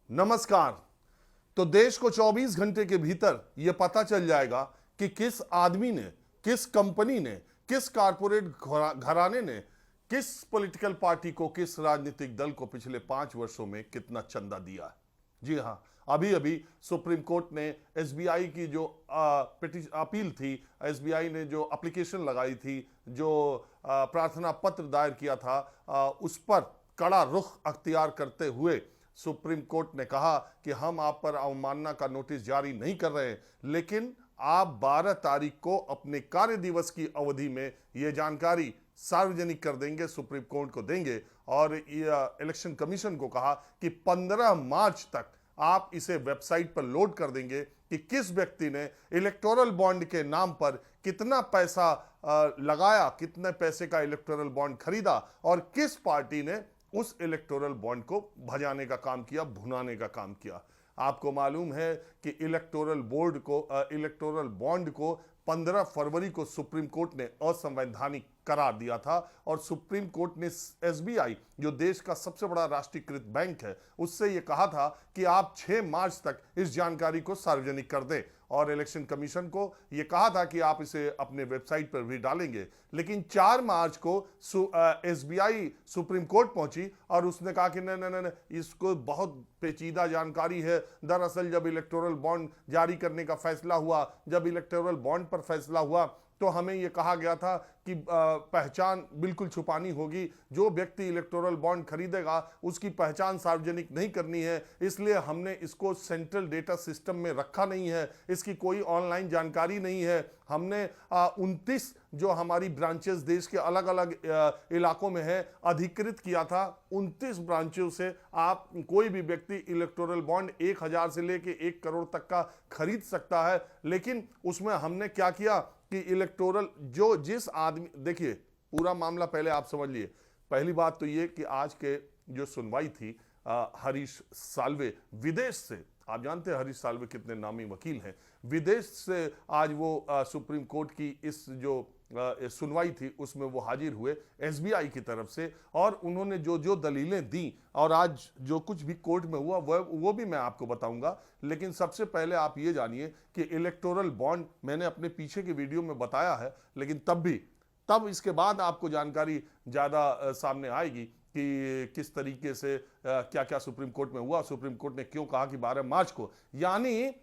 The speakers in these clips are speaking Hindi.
नमस्कार। तो देश को 24 घंटे के भीतर यह पता चल जाएगा कि किस आदमी ने, किस कंपनी ने, किस कारपोरेट घराने ने, किस पॉलिटिकल पार्टी को, किस राजनीतिक दल को पिछले 5 वर्षों में कितना चंदा दिया है। जी हां, अभी अभी सुप्रीम कोर्ट ने एसबीआई की जो अपील थी, एसबीआई ने जो एप्लीकेशन लगाई थी, जो प्रार्थना पत्र दायर किया था, उस पर कड़ा रुख अख्तियार करते हुए सुप्रीम कोर्ट ने कहा कि हम आप पर अवमानना का नोटिस जारी नहीं कर रहे हैं, लेकिन आप 12 तारीख को अपने कार्य दिवस की अवधि में यह जानकारी सार्वजनिक कर देंगे, सुप्रीम कोर्ट को देंगे। और इलेक्शन कमीशन को कहा कि 15 मार्च तक आप इसे वेबसाइट पर लोड कर देंगे कि किस व्यक्ति ने इलेक्टोरल बॉन्ड के नाम पर कितना पैसा लगाया, कितने पैसे का इलेक्टोरल बॉन्ड खरीदा और किस पार्टी ने उस इलेक्टोरल बॉन्ड को भजाने का काम किया, भुनाने का काम किया। आपको मालूम है कि इलेक्टोरल बॉन्ड को 15 फरवरी को सुप्रीम कोर्ट ने असंवैधानिक करार दिया था और सुप्रीम कोर्ट ने एसबीआई, जो देश का सबसे बड़ा राष्ट्रीयकृत बैंक है, उससे यह कहा था कि आप 6 मार्च तक इस जानकारी को सार्वजनिक कर दें। और इलेक्शन कमीशन को यह कहा था कि आप इसे अपने वेबसाइट पर भी डालेंगे। लेकिन 4 मार्च को एसबीआई सुप्रीम कोर्ट पहुंची और उसने कहा कि नहीं नहीं नहीं, इसको बहुत पेचीदा जानकारी है। दरअसल जब इलेक्टोरल बॉन्ड जारी करने का फैसला हुआ, जब इलेक्टोरल बॉन्ड पर फैसला हुआ, तो हमें यह कहा गया था कि पहचान बिल्कुल छुपानी होगी। जो व्यक्ति इलेक्टोरल बॉन्ड खरीदेगा उसकी पहचान सार्वजनिक नहीं करनी है, इसलिए हमने इसको सेंट्रल डेटा सिस्टम में रखा नहीं है, इसकी कोई ऑनलाइन जानकारी नहीं है। हमने 29 जो हमारी ब्रांचेस देश के अलग अलग इलाकों में है अधिकृत किया था। 29 ब्रांचों से आप कोई भी व्यक्ति इलेक्टोरल बॉन्ड 1000 से लेके 1 करोड़ तक का खरीद सकता है। लेकिन उसमें हमने क्या किया कि इलेक्टोरल जो जिस आदमी, देखिए पूरा मामला पहले आप समझ लिए। पहली बात तो ये कि आज के जो सुनवाई थी, हरीश साल्वे विदेश से, आप जानते हैं हरीश साल्वे कितने नामी वकील हैं, विदेश से आज वो सुप्रीम कोर्ट की इस जो सुनवाई थी उसमें वो हाजिर हुए एसबीआई की तरफ से, और उन्होंने जो जो दलीलें दी और आज जो कुछ भी कोर्ट में हुआ वो भी मैं आपको बताऊंगा। लेकिन सबसे पहले आप ये जानिए कि इलेक्टोरल बॉन्ड मैंने अपने पीछे के वीडियो में बताया है, लेकिन तब इसके बाद आपको जानकारी ज्यादा सामने आएगी कि किस तरीके से क्या क्या सुप्रीम कोर्ट में हुआ, सुप्रीम कोर्ट ने क्यों कहा कि 12 मार्च को, यानी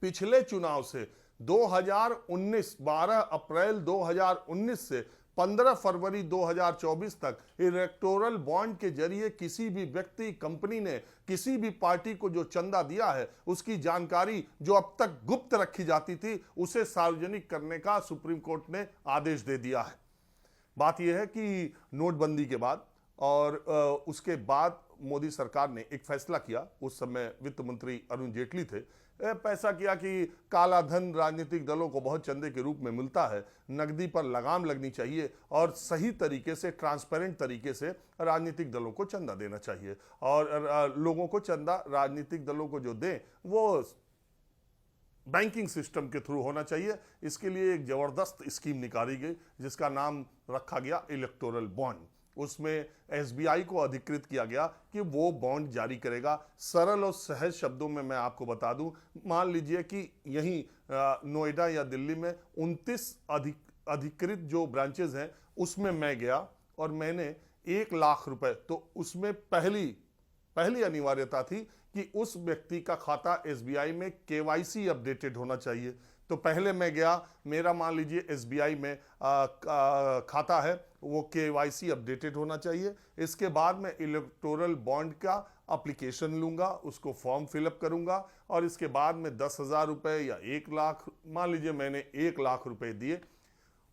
पिछले चुनाव से 2019, 12 अप्रैल 2019 से 15 फरवरी 2024 तक इलेक्टोरल बॉन्ड के जरिए किसी भी व्यक्ति, कंपनी ने किसी भी पार्टी को जो चंदा दिया है उसकी जानकारी जो अब तक गुप्त रखी जाती थी उसे सार्वजनिक करने का सुप्रीम कोर्ट ने आदेश दे दिया है। बात यह है कि नोटबंदी के बाद और उसके बाद मोदी सरकार ने एक फैसला किया, उस समय वित्त मंत्री अरुण जेटली थे, पैसा किया कि काला धन राजनीतिक दलों को बहुत चंदे के रूप में मिलता है, नकदी पर लगाम लगनी चाहिए और सही तरीके से, ट्रांसपेरेंट तरीके से राजनीतिक दलों को चंदा देना चाहिए और लोगों को चंदा राजनीतिक दलों को जो दें वो बैंकिंग सिस्टम के थ्रू होना चाहिए। इसके लिए एक जबरदस्त स्कीम निकाली गई जिसका नाम रखा गया इलेक्टोरल बॉन्ड। उसमें एसबीआई को अधिकृत किया गया कि वो बॉन्ड जारी करेगा। सरल और सहज शब्दों में मैं आपको बता दूं, मान लीजिए कि यहीं नोएडा या दिल्ली में 29 अधिकृत जो ब्रांचेस हैं उसमें मैं गया और मैंने 1 लाख रुपए, तो उसमें पहली अनिवार्यता थी कि उस व्यक्ति का खाता एसबीआई में केवाईसी अपडेटेड होना चाहिए। तो पहले मैं गया, मेरा मान लीजिए एसबीआई में खाता है, वो केवाईसी अपडेटेड होना चाहिए। इसके बाद मैं इलेक्टोरल बॉन्ड का एप्लीकेशन लूंगा, उसको फॉर्म फिलअप करूंगा और इसके बाद में 10,000 रुपए या 1 लाख, मान लीजिए मैंने 1 लाख रुपए दिए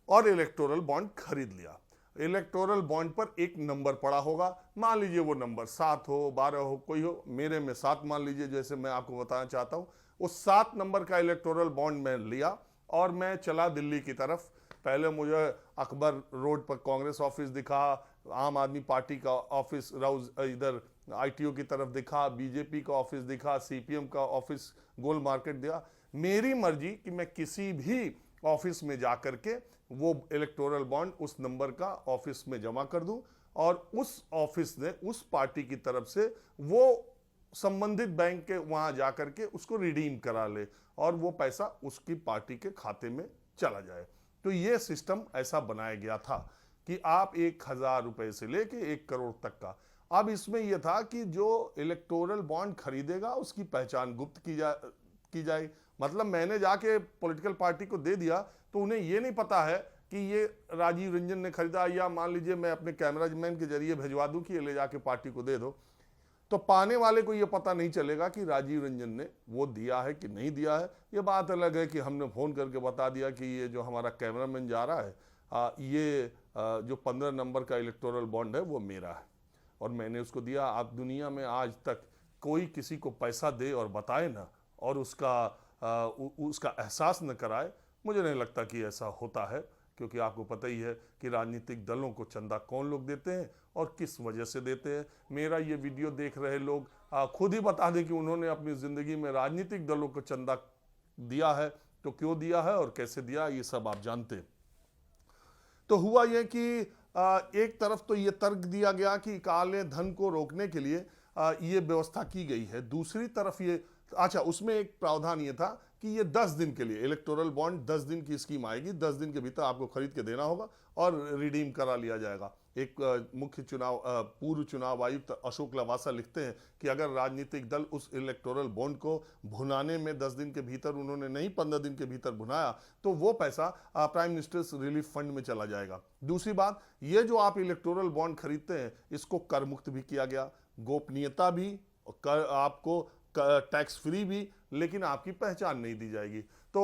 और इलेक्टोरल बॉन्ड खरीद लिया। इलेक्टोरल बॉन्ड पर एक नंबर पड़ा होगा, मान लीजिए वो नंबर 7 हो, 12 हो, कोई हो, मेरे में 7 मान लीजिए, जैसे मैं आपको बताना चाहता हूं। उस 7 नंबर का इलेक्टोरल बॉन्ड मैं लिया और मैं चला दिल्ली की तरफ। पहले मुझे अकबर रोड पर कांग्रेस ऑफिस दिखा, आम आदमी पार्टी का ऑफिस इधर आईटीओ की तरफ दिखा, बीजेपी का ऑफिस दिखा, सीपीएम का ऑफिस गोल मार्केट दिया। मेरी मर्जी कि मैं किसी भी ऑफिस में जाकर के वो इलेक्टोरल बॉन्ड उस नंबर का ऑफिस में जमा कर दूं और उस ऑफिस ने, उस पार्टी की तरफ से वो संबंधित बैंक के वहां जाकर के उसको रिडीम करा ले और वो पैसा उसकी पार्टी के खाते में चला जाए। तो ये सिस्टम ऐसा बनाया गया था कि आप 1,000 रुपए से लेके 1 करोड़ तक का। अब इसमें यह था कि जो इलेक्टोरल बॉन्ड खरीदेगा उसकी पहचान गुप्त की जाए। मतलब मैंने जाके पॉलिटिकल पार्टी को दे दिया तो उन्हें यह नहीं पता है कि ये राजीव रंजन ने खरीदा, या मान लीजिए मैं अपने कैमरामैन के जरिए भिजवा दूं कि ये ले जाके पार्टी को दे दो, तो पाने वाले को ये पता नहीं चलेगा कि राजीव रंजन ने वो दिया है कि नहीं दिया है। ये बात अलग है कि हमने फ़ोन करके बता दिया कि ये जो हमारा कैमरामैन जा रहा है ये जो 15 नंबर का इलेक्टोरल बॉन्ड है वो मेरा है और मैंने उसको दिया। आप दुनिया में आज तक कोई किसी को पैसा दे और बताए ना और उसका एहसास न कराए, मुझे नहीं लगता कि ऐसा होता है, क्योंकि आपको पता ही है कि राजनीतिक दलों को चंदा कौन लोग देते हैं और किस वजह से देते हैं। मेरा ये वीडियो देख रहे लोग खुद ही बता दें कि उन्होंने अपनी ज़िंदगी में राजनीतिक दलों को चंदा दिया है तो क्यों दिया है और कैसे दिया, ये सब आप जानते हैं। तो हुआ यह कि एक तरफ तो ये तर्क दिया गया कि काले धन को रोकने के लिए ये व्यवस्था की गई है, दूसरी तरफ ये उसमें एक प्रावधान ये था कि ये 10 दिन के लिए इलेक्टोरल बॉन्ड 10 दिन की स्कीम आएगी, 10 दिन के भीतर आपको खरीद के देना होगा और रिडीम करा लिया जाएगा। एक पूर्व चुनाव आयुक्त अशोक लवासा लिखते हैं कि अगर राजनीतिक दल उस इलेक्टोरल बॉन्ड को भुनाने में 10 दिन के भीतर उन्होंने नहीं 15 दिन के भीतर भुनाया तो वो पैसा प्राइम मिनिस्टर्स रिलीफ फंड में चला जाएगा। दूसरी बात, ये जो आप इलेक्टोरल बॉन्ड खरीदते हैं इसको कर मुक्त भी किया गया, गोपनीयता भी, आपको टैक्स फ्री भी, लेकिन आपकी पहचान नहीं दी जाएगी। तो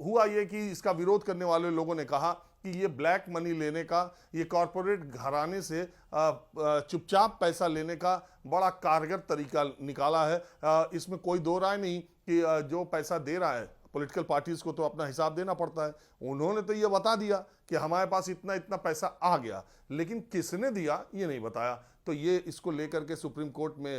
हुआ ये कि इसका विरोध करने वाले लोगों ने कहा कि ये ब्लैक मनी लेने का, ये कॉरपोरेट घराने से चुपचाप पैसा लेने का बड़ा कारगर तरीका निकाला है। इसमें कोई दो राय नहीं कि जो पैसा दे रहा है पॉलिटिकल पार्टीज को तो अपना हिसाब देना पड़ता है। उन्होंने तो ये बता दिया कि हमारे पास इतना इतना पैसा आ गया, लेकिन किसने दिया ये नहीं बताया। तो ये इसको लेकर के सुप्रीम कोर्ट में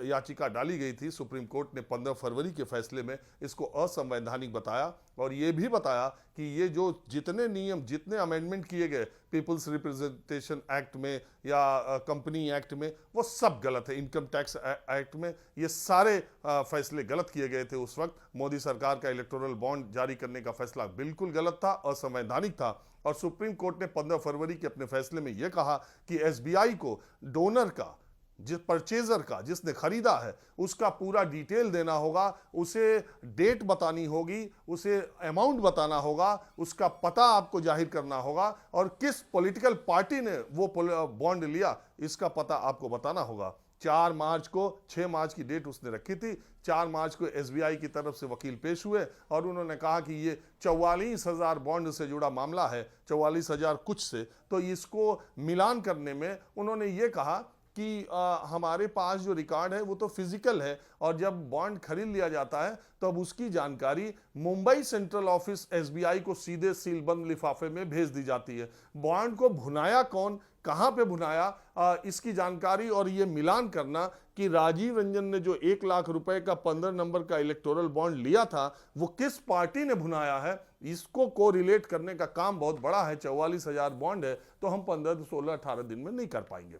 याचिका डाली गई थी। सुप्रीम कोर्ट ने 15 फरवरी के फैसले में इसको असंवैधानिक बताया और ये भी बताया कि ये जो जितने नियम, जितने अमेंडमेंट किए गए पीपल्स रिप्रेजेंटेशन एक्ट में या कंपनी एक्ट में, वो सब गलत है। इनकम टैक्स एक्ट में ये सारे फैसले गलत किए गए थे। उस वक्त मोदी सरकार का इलेक्टोरल बॉन्ड जारी करने का फैसला बिल्कुल गलत था, असंवैधानिक था। और सुप्रीम कोर्ट ने 15 फरवरी के अपने फैसले में यह कहा कि एसबीआई को डोनर का, जिस परचेजर का, जिसने खरीदा है, उसका पूरा डिटेल देना होगा, उसे डेट बतानी होगी, उसे अमाउंट बताना होगा, उसका पता आपको जाहिर करना होगा और किस पॉलिटिकल पार्टी ने वो बॉन्ड लिया इसका पता आपको बताना होगा। 4 मार्च को, 6 मार्च की डेट उसने रखी थी, 4 मार्च को एसबीआई की तरफ से वकील पेश हुए और उन्होंने कहा कि ये 44,000 बॉन्ड से जुड़ा मामला है, 44,000 कुछ से। तो इसको मिलान करने में उन्होंने ये कहा कि हमारे पास जो रिकॉर्ड है वो तो फिजिकल है और जब बॉन्ड खरीद लिया जाता है तो अब उसकी जानकारी मुंबई सेंट्रल ऑफिस एसबीआई को सीधे सीलबंद लिफाफे में भेज दी जाती है। बॉन्ड को भुनाया कौन, कहां पे भुनाया, इसकी जानकारी और ये मिलान करना कि राजीव रंजन ने जो 1 लाख रुपए का 15 नंबर का इलेक्टोरल बॉन्ड लिया था वो किस पार्टी ने भुनाया है, इसको कोरिलेट करने का काम बहुत बड़ा है। 44,000 बॉन्ड है तो हम 15, 16, 18 दिन में नहीं कर पाएंगे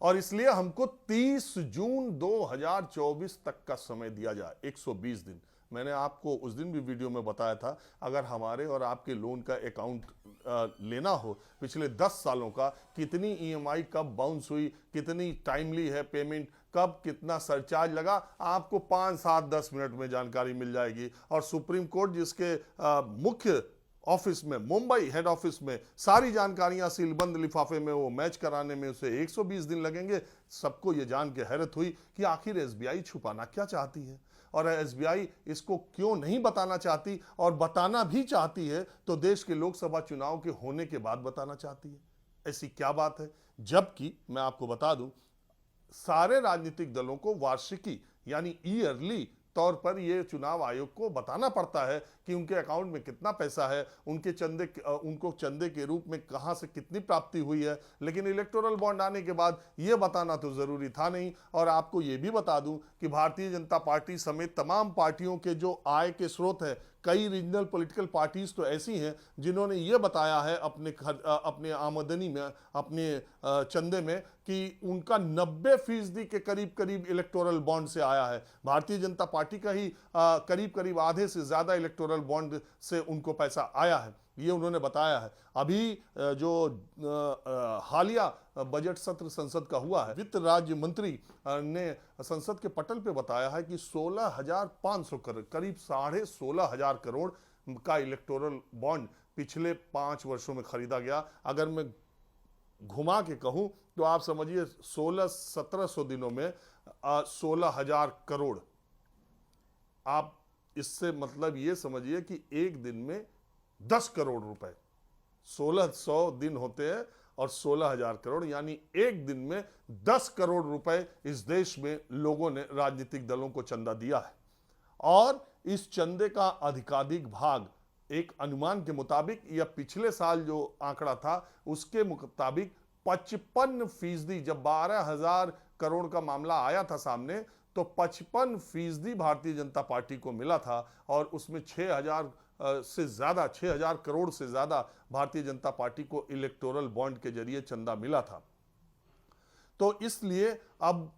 और इसलिए हमको 30 जून 2024 तक का समय दिया जाए, 120 दिन। मैंने आपको उस दिन भी वीडियो में बताया था, अगर हमारे और आपके लोन का अकाउंट लेना हो पिछले 10 सालों का, कितनी ईएमआई कब बाउंस हुई, कितनी टाइमली है पेमेंट, कब कितना सरचार्ज लगा, आपको 5, 7, 10 मिनट में जानकारी मिल जाएगी। और सुप्रीम कोर्ट जिसके मुख्य ऑफिस में, मुंबई हेड ऑफिस में सारी जानकारियां सीलबंद लिफाफे में वो मैच कराने में उसे 120 दिन लगेंगे। सबको ये जान के हैरत हुई कि आखिर एसबीआई छुपाना क्या चाहती है और एसबीआई इसको क्यों नहीं बताना चाहती, और बताना भी चाहती है तो देश के लोकसभा चुनाव के होने के बाद बताना चाहती है। ऐसी क्या बात है, जबकि मैं आपको बता दूं सारे राजनीतिक दलों को वार्षिकी यानी ईयरली तौर पर ये चुनाव आयोग को बताना पड़ता है कि उनके अकाउंट में कितना पैसा है, उनको चंदे के रूप में कहां से कितनी प्राप्ति हुई है। लेकिन इलेक्टोरल बॉन्ड आने के बाद ये बताना तो जरूरी था नहीं। और आपको ये भी बता दूं कि भारतीय जनता पार्टी समेत तमाम पार्टियों के जो आय के स्रोत हैं, कई रीजनल पॉलिटिकल पार्टीज तो ऐसी हैं जिन्होंने ये बताया है अपने आमदनी में, अपने चंदे में, कि उनका 90% के करीब करीब इलेक्टोरल बॉन्ड से आया है। भारतीय जनता पार्टी का ही करीब करीब आधे से ज्यादा इलेक्टोरल बॉन्ड से उनको पैसा आया है, ये उन्होंने बताया है। अभी जो हालिया बजट सत्र संसद का हुआ है, वित्त राज्य मंत्री ने संसद के पटल पे बताया है कि 16,500 करोड़, करीब 16,500 करोड़ का इलेक्टोरल बॉन्ड पिछले 5 वर्षों में खरीदा गया। अगर मैं घुमा के कहूं तो आप समझिए 16-1700 दिनों में 16,000 करोड़। आप इससे मतलब ये समझिए कि एक दिन में 10 करोड़ रुपए, 1600 दिन होते हैं और 16,000 करोड़, यानी एक दिन में 10 करोड़ रुपए इस देश में लोगों ने राजनीतिक दलों को चंदा दिया है। और इस चंदे का अधिकाधिक भाग एक अनुमान के मुताबिक, या पिछले साल जो आंकड़ा था उसके मुताबिक 55%, जब 12,000 करोड़ का मामला आया था सामने तो 55% भारतीय जनता पार्टी को मिला था, और उसमें 6,000 करोड़ से ज्यादा भारतीय जनता पार्टी को इलेक्टोरल बॉन्ड के जरिए चंदा मिला था। तो इसलिए अब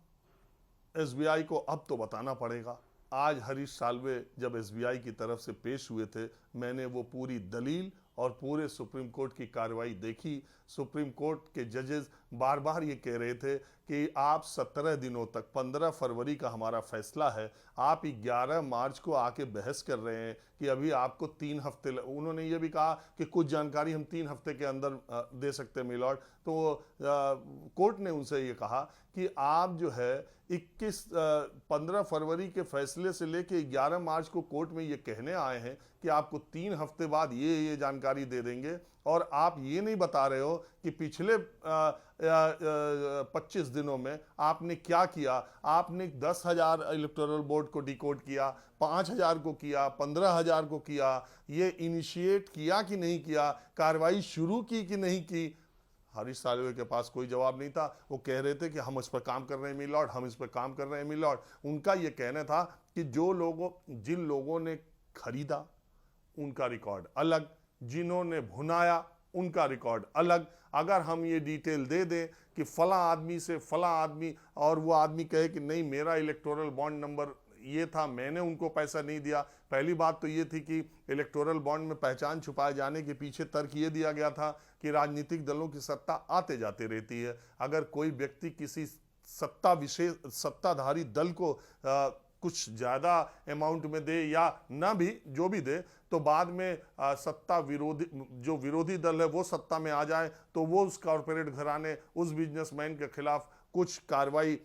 एसबीआई को अब तो बताना पड़ेगा। आज हरीश साल्वे जब एसबीआई की तरफ से पेश हुए थे, मैंने वो पूरी दलील और पूरे सुप्रीम कोर्ट की कार्रवाई देखी। सुप्रीम कोर्ट के जजेस बार बार ये कह रहे थे कि आप 17 दिनों तक, 15 फरवरी का हमारा फैसला है, आप 11 मार्च को आके बहस कर रहे हैं कि अभी आपको 3 हफ्ते। उन्होंने ये भी कहा कि कुछ जानकारी हम 3 हफ्ते के अंदर दे सकते हैं मिलॉर्ड। तो कोर्ट ने उनसे ये कहा कि आप जो है 15 फरवरी के फैसले से लेके 11 मार्च को कोर्ट में ये कहने आए हैं कि आपको 3 हफ्ते बाद ये जानकारी दे देंगे, और आप ये नहीं बता रहे हो कि पिछले 25 दिनों में आपने क्या किया। आपने 10,000 इलेक्टोरल बोर्ड को डिकोड किया, 5,000 को किया, 15,000 को किया, ये इनिशिएट किया कि नहीं किया, कार्रवाई शुरू की कि नहीं की। हरीश साल्वे के पास कोई जवाब नहीं था। वो कह रहे थे कि हम इस पर काम कर रहे हैं मिलॉर्ड, हम इस पर काम कर रहे हैं मिलॉर्ड। उनका ये कहना था कि जिन लोगों ने खरीदा उनका रिकॉर्ड अलग, जिन्होंने भुनाया उनका रिकॉर्ड अलग। अगर हम ये डिटेल दे दें कि फला आदमी से फला आदमी, और वो आदमी कहे कि नहीं मेरा इलेक्टोरल बॉन्ड नंबर ये था, मैंने उनको पैसा नहीं दिया। पहली बात तो ये थी कि इलेक्टोरल बॉन्ड में पहचान छुपाए जाने के पीछे तर्क ये दिया गया था कि राजनीतिक दलों की सत्ता आते जाते रहती है। अगर कोई व्यक्ति किसी सत्ताधारी दल को कुछ ज्यादा अमाउंट में दे या ना भी, जो भी दे, तो बाद में सत्ता विरोधी, जो विरोधी दल है वो सत्ता में आ जाए, तो वो उस कॉर्पोरेट घराने, उस बिजनेसमैन के खिलाफ कुछ कार्रवाई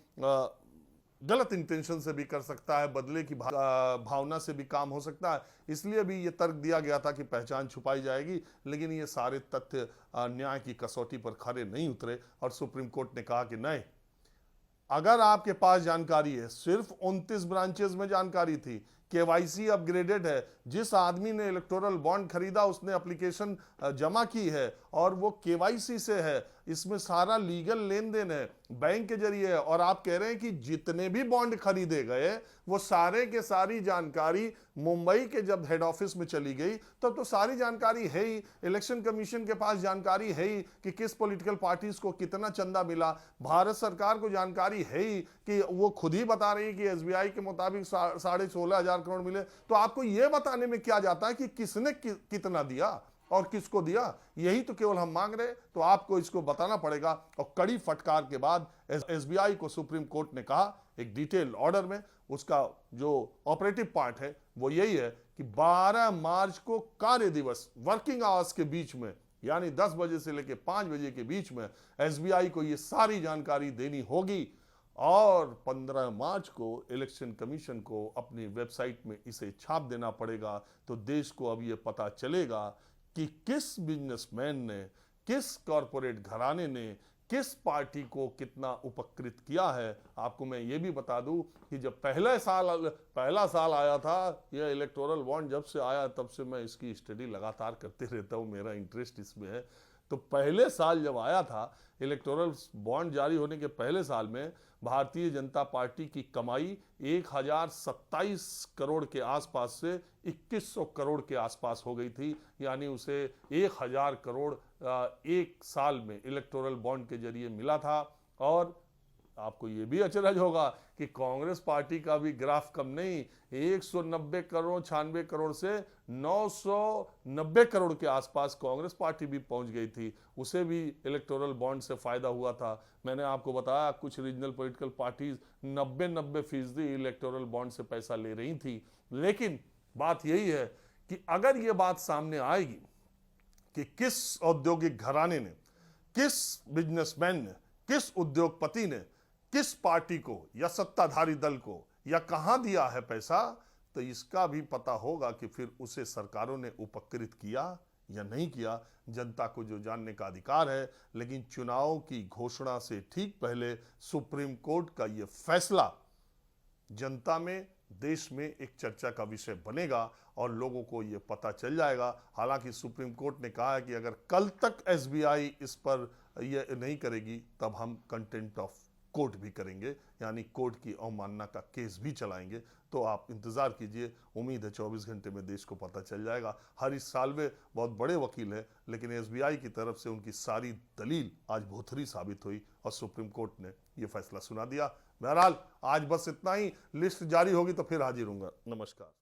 गलत इंटेंशन से भी कर सकता है, बदले की भावना से भी काम हो सकता है। इसलिए भी ये तर्क दिया गया था कि पहचान छुपाई जाएगी। लेकिन ये सारे तथ्य न्याय की कसौटी पर खरे नहीं उतरे, और सुप्रीम कोर्ट ने कहा कि नहीं, अगर आपके पास जानकारी है, सिर्फ 29 ब्रांचेस में जानकारी थी, केवाईसी अपग्रेडेड है, जिस आदमी ने इलेक्टोरल बॉन्ड खरीदा उसने एप्लीकेशन जमा की है और वो केवाईसी से है, इसमें सारा लीगल लेन देन है, बैंक के जरिए है, और आप कह रहे हैं कि जितने भी बॉन्ड खरीदे गए वो सारे के सारी जानकारी मुंबई के जब हेड ऑफिस में चली गई तब तो सारी जानकारी है ही, इलेक्शन कमीशन के पास जानकारी है ही कि किस पॉलिटिकल पार्टीज को कितना चंदा मिला, भारत सरकार को जानकारी है ही कि वो खुद ही बता रही है कि एसबीआई के मुताबिक 16,500 करोड़ मिले। तो आपको यह बताने में क्या जाता है कि किसने कितना दिया और किसको दिया? यही तो केवल हम मांग रहे, तो आपको इसको बताना पड़ेगा। और कड़ी फटकार के बाद एसबीआई को सुप्रीम कोर्ट ने कहा एक डिटेल ऑर्डर में, उसका जो ऑपरेटिव पार्ट है वो यही है कि 12 मार्च को कार्य दिवस, वर्किंग आवर्स के बीच में, यानी 10 बजे से लेकर 5 बजे के बीच में एसबीआई को ये सारी जानकारी देनी होगी, और 15 मार्च को इलेक्शन कमीशन को अपनी वेबसाइट में इसे छाप देना पड़ेगा। तो देश को अब ये पता चलेगा कि किस बिजनेसमैन ने, किस कॉरपोरेट घराने ने, किस पार्टी को कितना उपकृत किया है। आपको मैं ये भी बता दूं कि जब पहला साल आया था, यह इलेक्टोरल बॉन्ड जब से आया तब से मैं इसकी स्टडी लगातार करते रहता हूं, मेरा इंटरेस्ट इसमें है। तो पहले साल जब आया था, इलेक्टोरल बॉन्ड जारी होने के पहले साल में भारतीय जनता पार्टी की कमाई 1027 करोड़ के आसपास से 2100 करोड़ के आसपास हो गई थी। यानी उसे 1000 करोड़ एक साल में इलेक्टोरल बॉन्ड के जरिए मिला था। और आपको यह भी अचरज होगा कि कांग्रेस पार्टी का भी ग्राफ कम नहीं, 190 करोड़ 96 करोड़ से 990 करोड़ के आसपास कांग्रेस पार्टी भी पहुंच गई थी। उसे भी इलेक्टोरल बॉन्ड से फायदा हुआ था। मैंने आपको बताया कुछ regional political parties 90-90% electoral bond से पैसा ले रही थी। लेकिन बात यही है कि अगर यह बात सामने आएगी कि किस औद्योगिक घराने ने, किस बिजनेसमैन ने, किस उद्योगपति ने किस पार्टी को या सत्ताधारी दल को या कहां दिया है पैसा, तो इसका भी पता होगा कि फिर उसे सरकारों ने उपकृत किया या नहीं किया। जनता को जो जानने का अधिकार है। लेकिन चुनाव की घोषणा से ठीक पहले सुप्रीम कोर्ट का यह फैसला जनता में, देश में एक चर्चा का विषय बनेगा और लोगों को यह पता चल जाएगा। हालांकि सुप्रीम कोर्ट ने कहा है कि अगर कल तक एसबीआई इस पर यह नहीं करेगी तब हम कंटेम्प्ट ऑफ कोर्ट भी करेंगे, यानी कोर्ट की अवमानना का केस भी चलाएंगे। तो आप इंतजार कीजिए, उम्मीद है 24 घंटे में देश को पता चल जाएगा। हरीश साल्वे बहुत बड़े वकील हैं, लेकिन एसबीआई की तरफ से उनकी सारी दलील आज भोथरी साबित हुई और सुप्रीम कोर्ट ने यह फैसला सुना दिया। बहरहाल आज बस इतना ही। लिस्ट जारी होगी तो फिर हाजिर होऊंगा। नमस्कार।